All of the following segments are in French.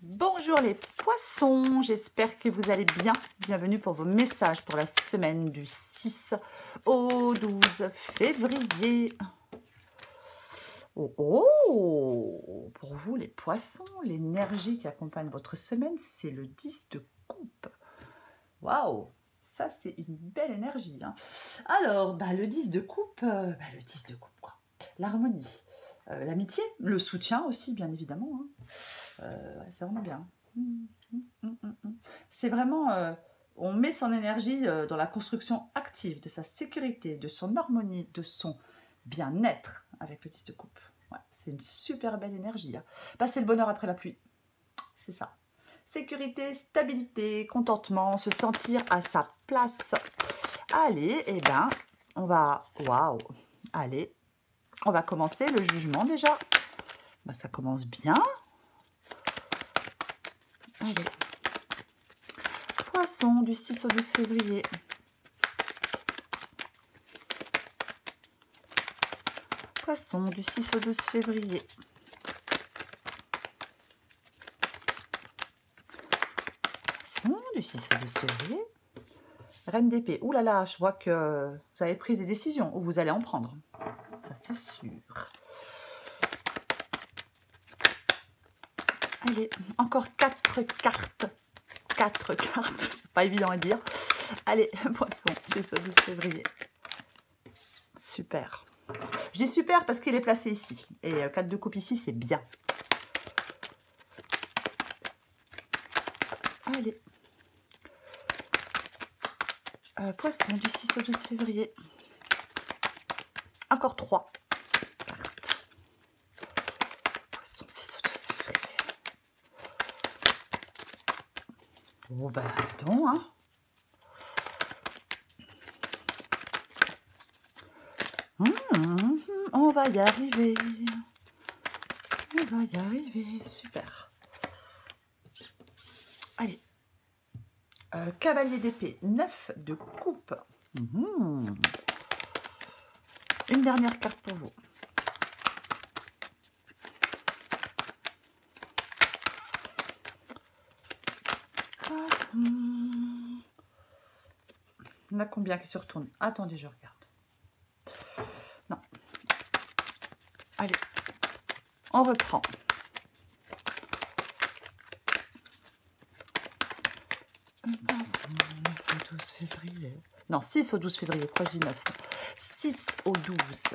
Bonjour les poissons, j'espère que vous allez bien. Bienvenue pour vos messages pour la semaine du 6 au 12 février. Oh, oh, pour vous les poissons, l'énergie qui accompagne votre semaine, c'est le 10 de coupe. Waouh, ça c'est une belle énergie. Hein. Alors, le 10 de coupe, le 10 de coupe quoi. L'harmonie, l'amitié, le soutien aussi bien évidemment. Hein. C'est vraiment bien. C'est vraiment, on met son énergie dans la construction active de sa sécurité, de son harmonie, de son bien-être avec le 10 de coupe. Ouais, c'est une super belle énergie. Hein. Passer le bonheur après la pluie, c'est ça. Sécurité, stabilité, contentement, se sentir à sa place. Allez, on va... Waouh. Allez, on va commencer le jugement déjà. Ça commence bien. Allez. Poisson du 6 au 12 février. Poisson du 6 au 12 février. Poisson du 6 au 12 février. Reine d'épée. Ouh là là, je vois que vous avez pris des décisions ou vous allez en prendre. Ça, c'est sûr. Allez, encore 4 cartes. 4 cartes, c'est pas évident à dire. Allez, poisson, 6 au 12 février. Super. Je dis super parce qu'il est placé ici. Et 4 de coupe ici, c'est bien. Allez. Poisson du 6 au 12 février. Encore 3 cartes. Poisson 6 au 12 février. Oh dis donc, hein. On va y arriver. On va y arriver. Super. Allez. Cavalier d'épée, 9 de coupe. Une dernière carte pour vous. On a combien qui se retournent? Attendez, je regarde. Non. Allez, on reprend. Le 12 février. Non, 6 au 12 février. Pourquoi je dis 9? 6 au 12. 6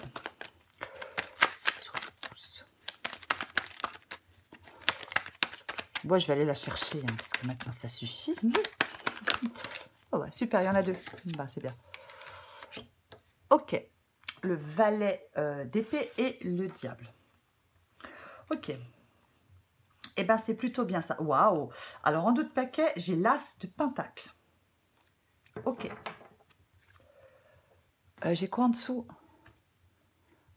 au 12. Moi, je vais aller la chercher, hein, parce que maintenant, ça suffit. Oh, ouais, super, il y en a 2. C'est bien. Ok. Le valet d'épée et le diable. Ok. C'est plutôt bien ça. Waouh. Alors, en dos de paquet, j'ai l'as de pentacle. Ok. J'ai quoi en dessous?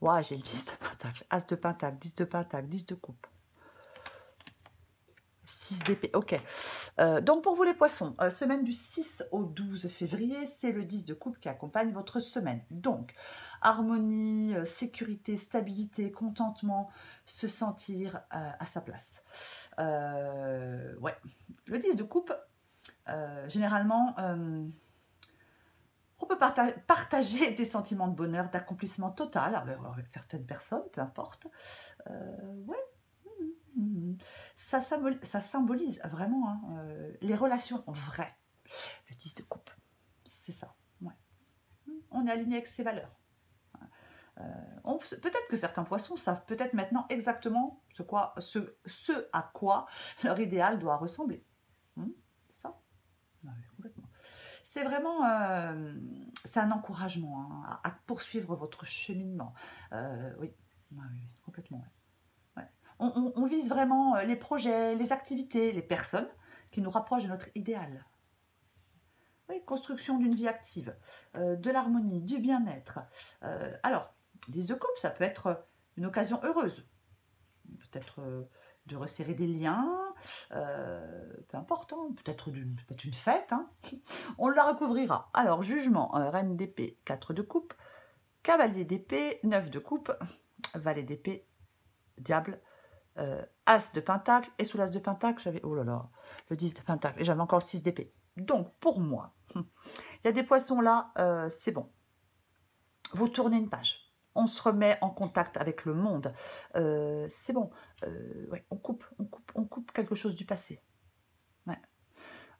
Waouh, j'ai 10 de pentacle. As de pentacle, 10 de pentacle, 10 de coupe. 6 d'épée. Ok. Donc, pour vous les poissons, semaine du 6 au 12 février, c'est le 10 de coupe qui accompagne votre semaine. Donc, harmonie, sécurité, stabilité, contentement, se sentir à sa place. Ouais. Le 10 de coupe, généralement, on peut partager des sentiments de bonheur, d'accomplissement total, alors avec certaines personnes, peu importe. Ouais. Ça symbolise vraiment hein, les relations vraies. Le 10 de coupe, c'est ça. Ouais. On est aligné avec ses valeurs. Peut-être que certains poissons savent peut-être maintenant exactement ce à quoi leur idéal doit ressembler. C'est ça? Oui, complètement. C'est vraiment c'est un encouragement hein, à poursuivre votre cheminement. Oui, complètement. Ouais. On vise vraiment les projets, les activités, les personnes qui nous rapprochent de notre idéal. Oui, construction d'une vie active, de l'harmonie, du bien-être. Alors, 10 de coupe, ça peut être une occasion heureuse. Peut-être de resserrer des liens, peu importe, hein, peut-être une fête. Hein. On la recouvrira. Alors, jugement, reine d'épée, 4 de coupe, cavalier d'épée, 9 de coupe, valet d'épée, diable, As de Pentacle, et sous l'As de Pentacle, j'avais, oh là là, le 10 de Pentacle, et j'avais encore le 6 d'épée. Donc, pour moi, il y a des poissons là, c'est bon. Vous tournez une page. On se remet en contact avec le monde. C'est bon. Ouais, on coupe quelque chose du passé. Ouais.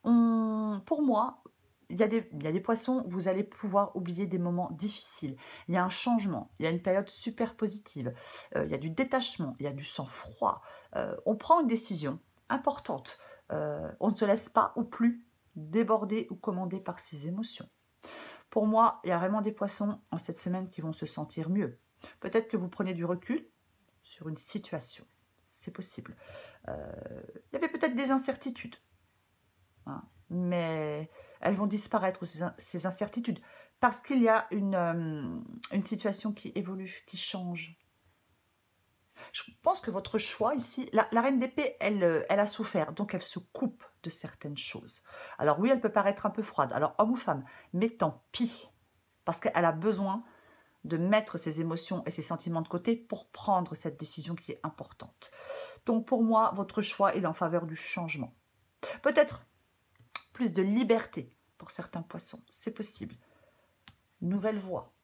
Pour moi, il y a des poissons, vous allez pouvoir oublier des moments difficiles. Il y a un changement, il y a une période super positive, il y a du détachement, il y a du sang-froid. On prend une décision importante. On ne se laisse pas ou plus déborder ou commander par ses émotions. Pour moi, il y a vraiment des poissons en cette semaine qui vont se sentir mieux. Peut-être que vous prenez du recul sur une situation. C'est possible. Il y avait peut-être des incertitudes. Hein, mais elles vont disparaître, ces incertitudes. Parce qu'il y a une situation qui évolue, qui change. Je pense que votre choix ici, la reine d'épée, elle a souffert, donc elle se coupe de certaines choses. Alors oui, elle peut paraître un peu froide, alors homme ou femme, mais tant pis, parce qu'elle a besoin de mettre ses émotions et ses sentiments de côté pour prendre cette décision qui est importante. Donc pour moi, votre choix est en faveur du changement. Peut-être plus de liberté pour certains poissons, c'est possible. Nouvelle voie,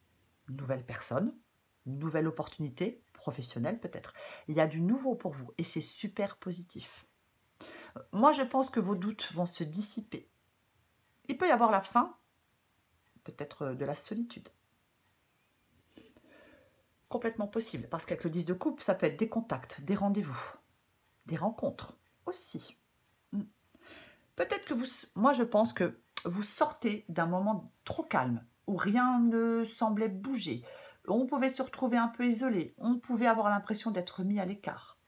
nouvelle personne, nouvelle opportunité, professionnelle peut-être. Il y a du nouveau pour vous et c'est super positif. Moi, je pense que vos doutes vont se dissiper. Il peut y avoir la fin, peut-être de la solitude. Complètement possible, parce qu'avec le 10 de coupe, ça peut être des contacts, des rendez-vous, des rencontres aussi. Peut-être que moi je pense que vous sortez d'un moment trop calme, où rien ne semblait bouger. On pouvait se retrouver un peu isolé, on pouvait avoir l'impression d'être mis à l'écart.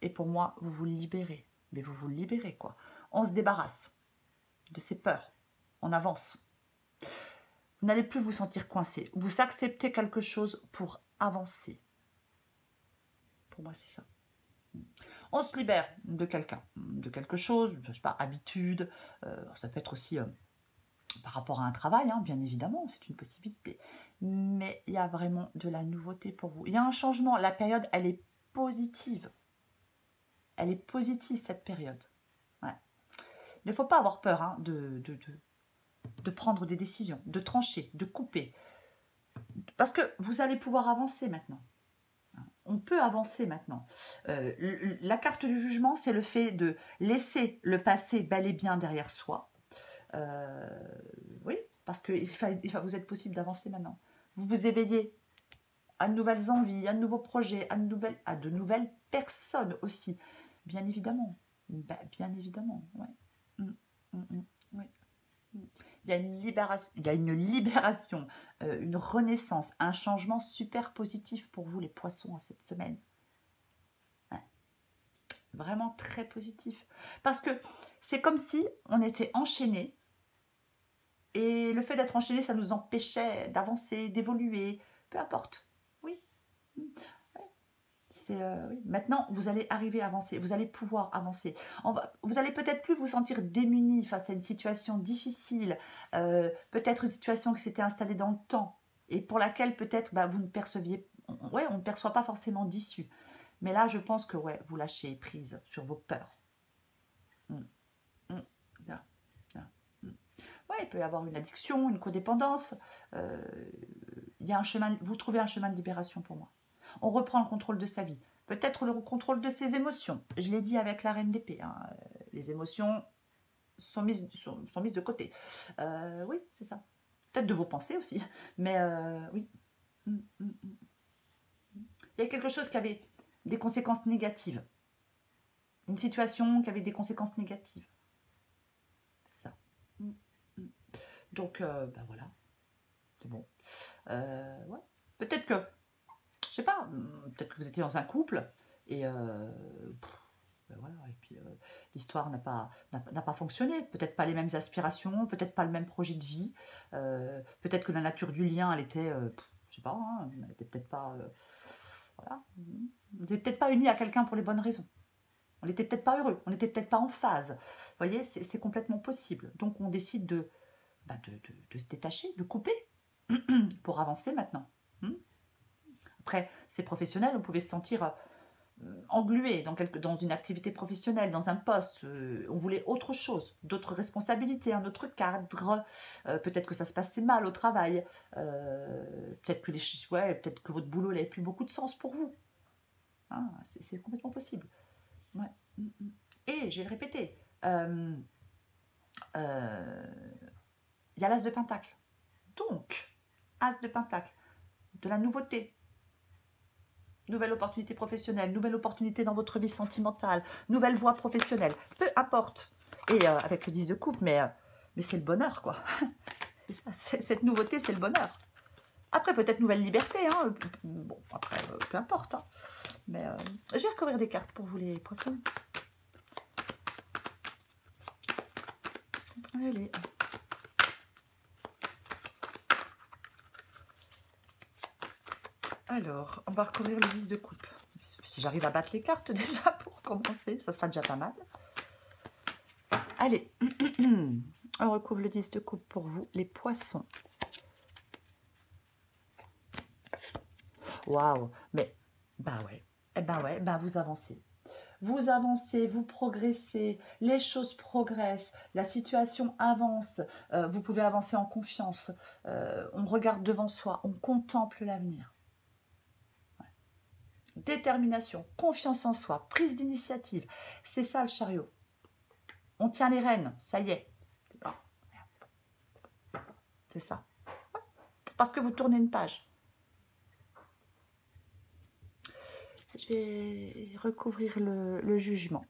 Et pour moi, vous vous libérez. Mais vous vous libérez, quoi. On se débarrasse de ces peurs. On avance. Vous n'allez plus vous sentir coincé. Vous acceptez quelque chose pour avancer. Pour moi, c'est ça. On se libère de quelqu'un, de quelque chose, je sais pas, habitude. Ça peut être aussi par rapport à un travail, hein, bien évidemment, c'est une possibilité. Mais il y a vraiment de la nouveauté pour vous. Il y a un changement. La période, elle est positive. Elle est positive, cette période. Ouais. Il ne faut pas avoir peur hein, de prendre des décisions, de trancher, de couper. Parce que vous allez pouvoir avancer maintenant. On peut avancer maintenant. La carte du jugement, c'est le fait de laisser le passé bel et bien derrière soi. Oui, parce qu'il va vous être possible d'avancer maintenant. Vous vous éveillez à de nouvelles envies, à de nouveaux projets, à de nouvelles personnes aussi. Bien évidemment. Bien évidemment, ouais. Oui. Il y a une libération, une renaissance, un changement super positif pour vous les poissons en cette semaine. Ouais. Vraiment très positif. Parce que c'est comme si on était enchaînés et le fait d'être enchaîné, ça nous empêchait d'avancer, d'évoluer, peu importe. Oui. Oui. Maintenant, vous allez arriver à avancer, vous allez pouvoir avancer. Vous allez peut-être plus vous sentir démuni face à une situation difficile, peut-être une situation qui s'était installée dans le temps et pour laquelle peut-être vous ne perceviez, ouais, on ne perçoit pas forcément d'issue. Mais là, je pense que ouais, vous lâchez prise sur vos peurs. Bien, bien. Ouais, il peut y avoir une addiction, une codépendance. Il y a un chemin, vous trouvez un chemin de libération pour moi. On reprend le contrôle de sa vie. Peut-être le contrôle de ses émotions. Je l'ai dit avec la reine d'épée. Hein. Les émotions sont mises de côté. Oui, c'est ça. Peut-être de vos pensées aussi. Mais oui. Il y a quelque chose qui avait des conséquences négatives. Une situation qui avait des conséquences négatives. C'est ça. Donc, voilà. C'est bon. Ouais. Peut-être que je sais pas, peut-être que vous étiez dans un couple et voilà, et puis l'histoire n'a pas fonctionné, peut-être pas les mêmes aspirations, peut-être pas le même projet de vie, peut-être que la nature du lien, elle était, je sais pas, hein, elle était peut-être pas, voilà, on n'était peut-être pas unis à quelqu'un pour les bonnes raisons. On n'était peut-être pas heureux, on n'était peut-être pas en phase. Vous voyez, c'est complètement possible. Donc on décide de se détacher, de couper pour avancer maintenant. Après, c'est professionnel, on pouvait se sentir englué dans une activité professionnelle, dans un poste, on voulait autre chose, d'autres responsabilités, un autre cadre, peut-être que ça se passait mal au travail, peut-être que, peut-être que votre boulot n'avait plus beaucoup de sens pour vous. Hein, c'est complètement possible. Ouais. Et, je vais le répéter, il y a l'as de pentacle. Donc, as de pentacle, de la nouveauté, nouvelle opportunité professionnelle, nouvelle opportunité dans votre vie sentimentale, nouvelle voie professionnelle, peu importe. Et avec le 10 de coupe, mais c'est le bonheur, quoi. Cette nouveauté, c'est le bonheur. Après, peut-être nouvelle liberté, hein. Bon, après, peu importe. Hein. Mais je vais recouvrir des cartes pour vous, les poissons. Allez. Alors, on va recouvrir le 10 de coupe. Si j'arrive à battre les cartes déjà pour commencer, ça sera déjà pas mal. Allez, on recouvre le 10 de coupe pour vous, les poissons. Waouh, mais bah ouais, vous avancez. Vous avancez, vous progressez, les choses progressent, la situation avance, vous pouvez avancer en confiance, on regarde devant soi, on contemple l'avenir. Détermination, confiance en soi, prise d'initiative. C'est ça le chariot. On tient les rênes, ça y est. C'est ça. Parce que vous tournez une page. Je vais recouvrir le jugement.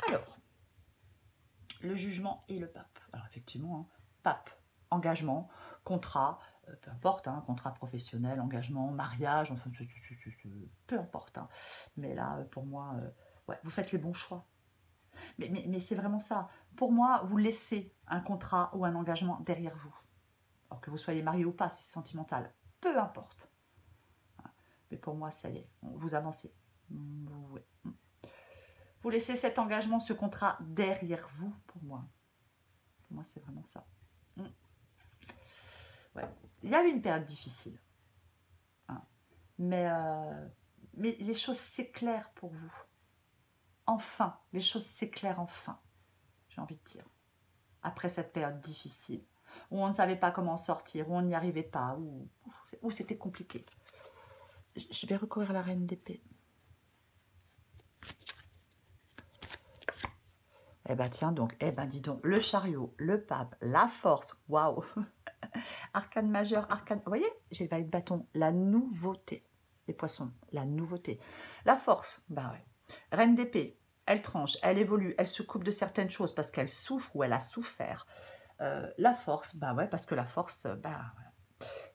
Alors, le jugement et le pape. Alors effectivement, hein, pape, engagement, contrat, peu importe, hein, contrat professionnel, engagement, mariage, enfin, peu importe. Hein. Mais là, pour moi, ouais, vous faites les bons choix. Mais c'est vraiment ça. Pour moi, vous laissez un contrat ou un engagement derrière vous. Alors que vous soyez marié ou pas, c'est sentimental. Peu importe. Mais pour moi, ça y est, vous avancez. Ouais. Vous laissez cet engagement, ce contrat derrière vous, pour moi. Pour moi, c'est vraiment ça. Ouais. Il y a eu une période difficile. Hein. Mais les choses s'éclairent pour vous. Enfin, les choses s'éclairent enfin, j'ai envie de dire. Après cette période difficile, où on ne savait pas comment sortir, où on n'y arrivait pas, où c'était compliqué. Je vais recouvrir la reine d'épée. Eh ben tiens donc, eh ben dis donc, le chariot, le pape, la force, waouh. Arcane majeur, arcane, vous voyez, j'ai le valet de bâton, la nouveauté, les poissons, la nouveauté. La force, bah ouais. Reine d'épée, elle tranche, elle évolue, elle se coupe de certaines choses parce qu'elle souffre ou elle a souffert. La force, bah ouais, parce que la force, bah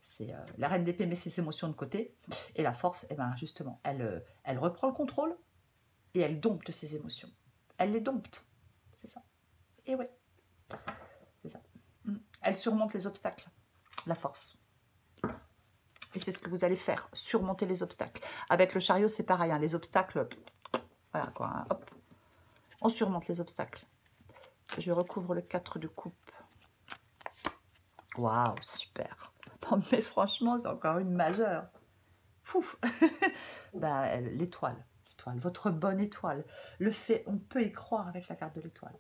c'est la reine d'épée met ses émotions de côté et la force, eh ben justement, elle reprend le contrôle et elle dompte ses émotions. Elle les dompte, c'est ça. Et ouais, c'est ça. Elle surmonte les obstacles, la force. Et c'est ce que vous allez faire, surmonter les obstacles. Avec le chariot, c'est pareil, hein, les obstacles, voilà quoi, hein, hop, on surmonte les obstacles. Je recouvre le 4 de coupe. Waouh, super. Non, mais franchement, c'est encore une majeure. Pouf. Bah, l'étoile, votre bonne étoile. Le fait, on peut y croire avec la carte de l'étoile.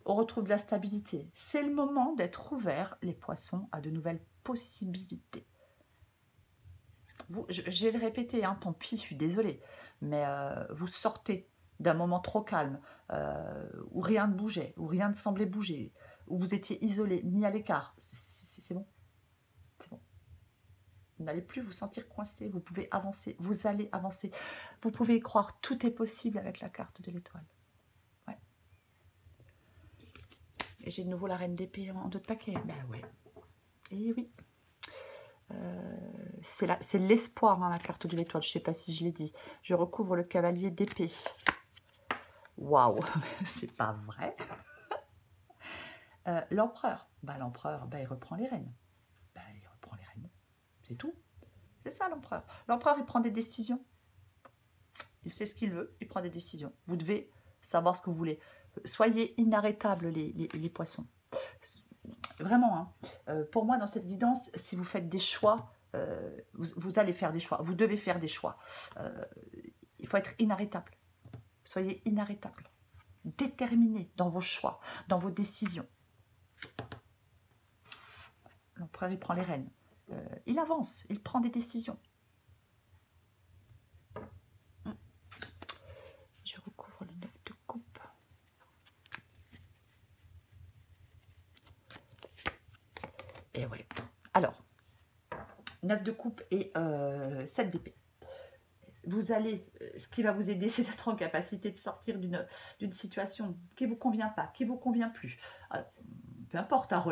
On retrouve de la stabilité. C'est le moment d'être ouvert, les poissons, à de nouvelles possibilités. Je vais le répéter, hein, tant pis, je suis désolée, mais vous sortez d'un moment trop calme, où rien ne bougeait, où rien ne semblait bouger, où vous étiez isolé, mis à l'écart. C'est bon, c'est bon. Vous n'allez plus vous sentir coincé, vous pouvez avancer, vous allez avancer. Vous pouvez y croire, tout est possible avec la carte de l'étoile. Ouais. Et j'ai de nouveau la reine d'épée en 2 de paquet. Ben ouais, et oui. C'est l'espoir, hein, la carte de l'étoile, je ne sais pas si je l'ai dit. Je recouvre le cavalier d'épée. Waouh, c'est pas vrai. L'empereur, l'empereur, il reprend les rênes. Il reprend les rênes, c'est tout. C'est ça l'empereur. L'empereur, il prend des décisions. Il sait ce qu'il veut, il prend des décisions. Vous devez savoir ce que vous voulez. Soyez inarrêtables les poissons. Vraiment, hein. Pour moi, dans cette guidance, si vous faites des choix, vous allez faire des choix. Vous devez faire des choix. Il faut être inarrêtable. Soyez inarrêtable. Déterminé dans vos choix, dans vos décisions. L'empereur, il prend les rênes. Il avance, il prend des décisions. Je recouvre le 9 de coupe. Et ouais. Alors, 9 de coupe et 7 d'épée. Vous allez, ce qui va vous aider, c'est d'être en capacité de sortir d'une situation qui ne vous convient pas, qui ne vous convient plus. Alors, peu importe, hein,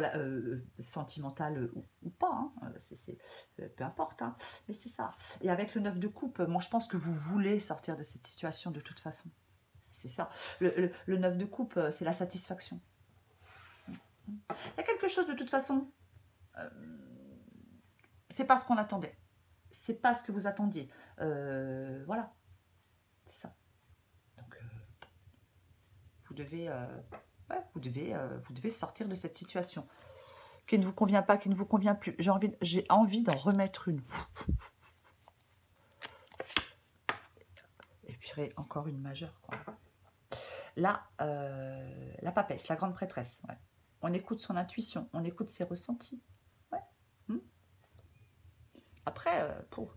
sentimental ou pas, hein, peu importe, hein, mais c'est ça. Et avec le 9 de coupe, moi je pense que vous voulez sortir de cette situation de toute façon. C'est ça. Le 9 de coupe, c'est la satisfaction. Il y a quelque chose de toute façon, c'est pas ce qu'on attendait. C'est pas ce que vous attendiez. Voilà. C'est ça. Donc, vous devez... ouais, vous devez sortir de cette situation qui ne vous convient pas, qui ne vous convient plus. J'ai envie d'en remettre une. Et puis encore une majeure, quoi. Là, la papesse, la grande prêtresse. Ouais. On écoute son intuition, on écoute ses ressentis. Ouais. Après, pour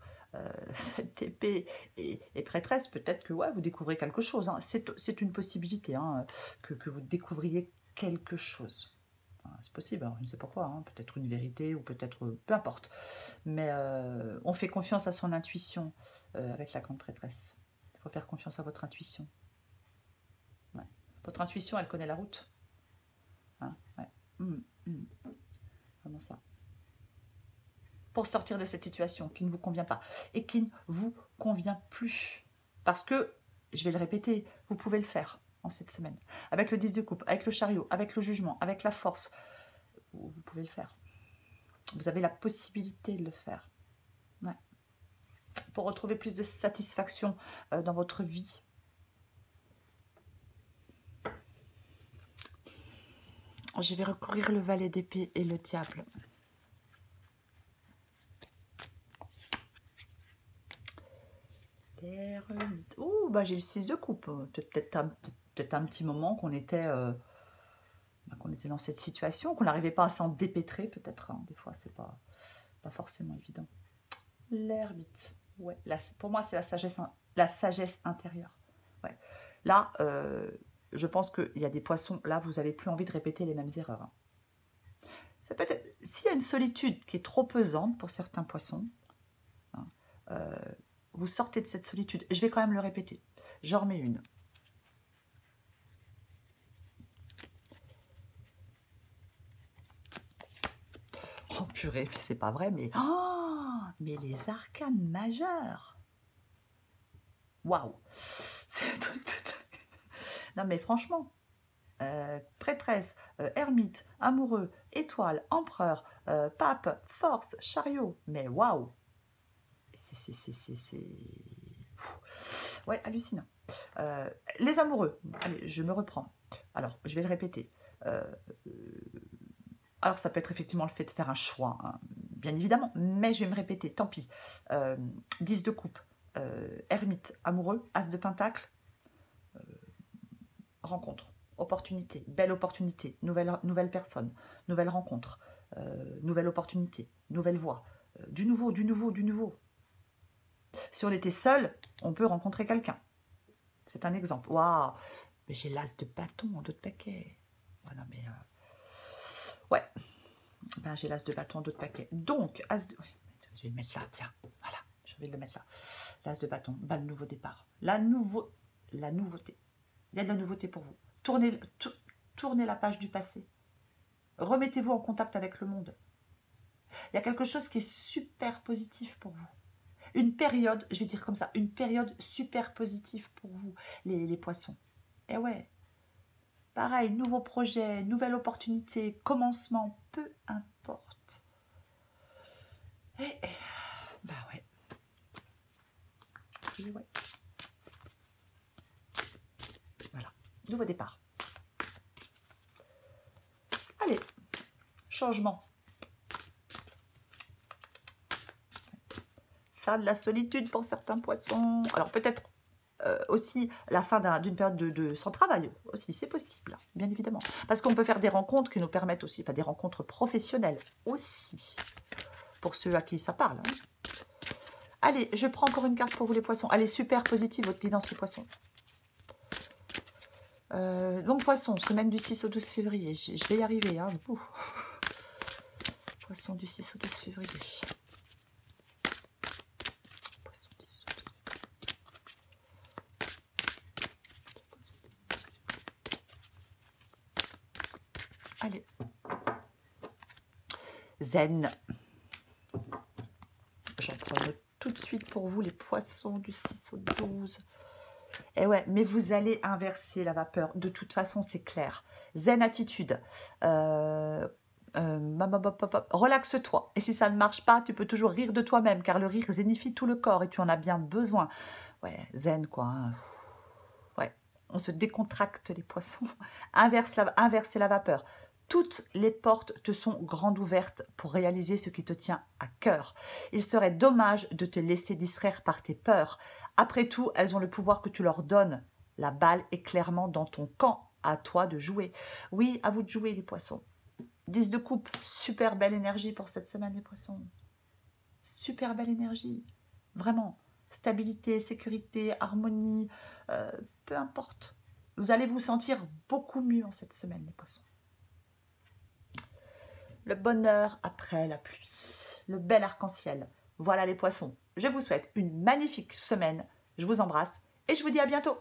cette épée et prêtresse, peut-être que ouais, vous découvrez quelque chose. Hein. C'est une possibilité, hein, que vous découvriez quelque chose. C'est possible, alors, je ne sais pas quoi, hein, peut-être une vérité ou peut-être, peu importe. Mais on fait confiance à son intuition avec la grande prêtresse. Il faut faire confiance à votre intuition. Ouais. Votre intuition, elle connaît la route. Hein, ouais. Comment ça? Pour sortir de cette situation qui ne vous convient pas et qui ne vous convient plus. Parce que, je vais le répéter, vous pouvez le faire en cette semaine. Avec le 10 de coupe, avec le chariot, avec le jugement, avec la force, vous pouvez le faire. Vous avez la possibilité de le faire. Ouais. Pour retrouver plus de satisfaction dans votre vie. Je vais recourir le valet d'épée et le diable. Ouh, bah j'ai le 6 de coupe. Peut-être un petit moment qu'on était, dans cette situation, qu'on n'arrivait pas à s'en dépêtrer, peut-être. Hein. Des fois, c'est pas forcément évident. L'ermite. Ouais. Pour moi, c'est la sagesse intérieure. Ouais. Là, je pense qu'il y a des poissons, là, vous n'avez plus envie de répéter les mêmes erreurs. Hein. Ça peut être, s'il y a une solitude qui est trop pesante pour certains poissons, hein, vous sortez de cette solitude. Je vais quand même le répéter. J'en remets une. Oh purée, c'est pas vrai, mais... Oh, mais les arcanes majeures. Waouh. C'est un truc tout... Non mais franchement, prêtresse, ermite, amoureux, étoile, empereur, pape, force, chariot. Mais waouh. C'est... Ouais, hallucinant. Les amoureux. Allez, je me reprends. Alors, je vais le répéter. Alors, ça peut être effectivement le fait de faire un choix, hein, bien évidemment, mais je vais me répéter, tant pis. 10 de coupe, ermite, amoureux, as de pentacle, rencontre, opportunité, belle opportunité, nouvelle personne, nouvelle rencontre, nouvelle opportunité, nouvelle voie, du nouveau, du nouveau, du nouveau. Si on était seul, on peut rencontrer quelqu'un. C'est un exemple. Waouh, mais j'ai l'as de bâton en dos de paquet. Voilà, mais... ouais, ben, j'ai l'as de bâton en dos de paquet. Donc, as de... ouais, je vais le mettre là, tiens. Voilà, je vais le mettre là. L'as de bâton, ben, le nouveau départ. La nouveauté. Il y a de la nouveauté pour vous. Tournez la page du passé. Remettez-vous en contact avec le monde. Il y a quelque chose qui est super positif pour vous. Une période, je vais dire comme ça, une période super positive pour vous, les poissons. Et ouais, pareil, nouveau projet, nouvelle opportunité, commencement, peu importe. Bah ouais. Et ouais. Voilà, nouveau départ. Allez, changement. Fin de la solitude pour certains poissons. Alors peut-être aussi la fin d'une période sans travail aussi, c'est possible, bien évidemment. Parce qu'on peut faire des rencontres qui nous permettent aussi, enfin des rencontres professionnelles aussi, pour ceux à qui ça parle. Hein. Allez, je prends encore une carte pour vous les poissons. Allez, super positive votre guidance les poissons. Donc poisson, semaine du 6 au 12 février, je vais y arriver. Hein. Poisson du 6 au 12 février. Allez. Zen. J'en prends tout de suite pour vous, les poissons du 6 au 12. Et ouais, mais vous allez inverser la vapeur. De toute façon, c'est clair. Zen attitude. Relaxe-toi. Et si ça ne marche pas, tu peux toujours rire de toi-même, car le rire zénifie tout le corps et tu en as bien besoin. Ouais, zen quoi. Hein. Ouais, on se décontracte les poissons. Inverser la vapeur. Toutes les portes te sont grandes ouvertes pour réaliser ce qui te tient à cœur. Il serait dommage de te laisser distraire par tes peurs. Après tout, elles ont le pouvoir que tu leur donnes. La balle est clairement dans ton camp. À toi de jouer. Oui, à vous de jouer les poissons. 10 de coupe, super belle énergie pour cette semaine les poissons. Super belle énergie. Vraiment. Stabilité, sécurité, harmonie, peu importe. Vous allez vous sentir beaucoup mieux en cette semaine les poissons. Le bonheur après la pluie, le bel arc-en-ciel. Voilà les poissons. Je vous souhaite une magnifique semaine. Je vous embrasse et je vous dis à bientôt.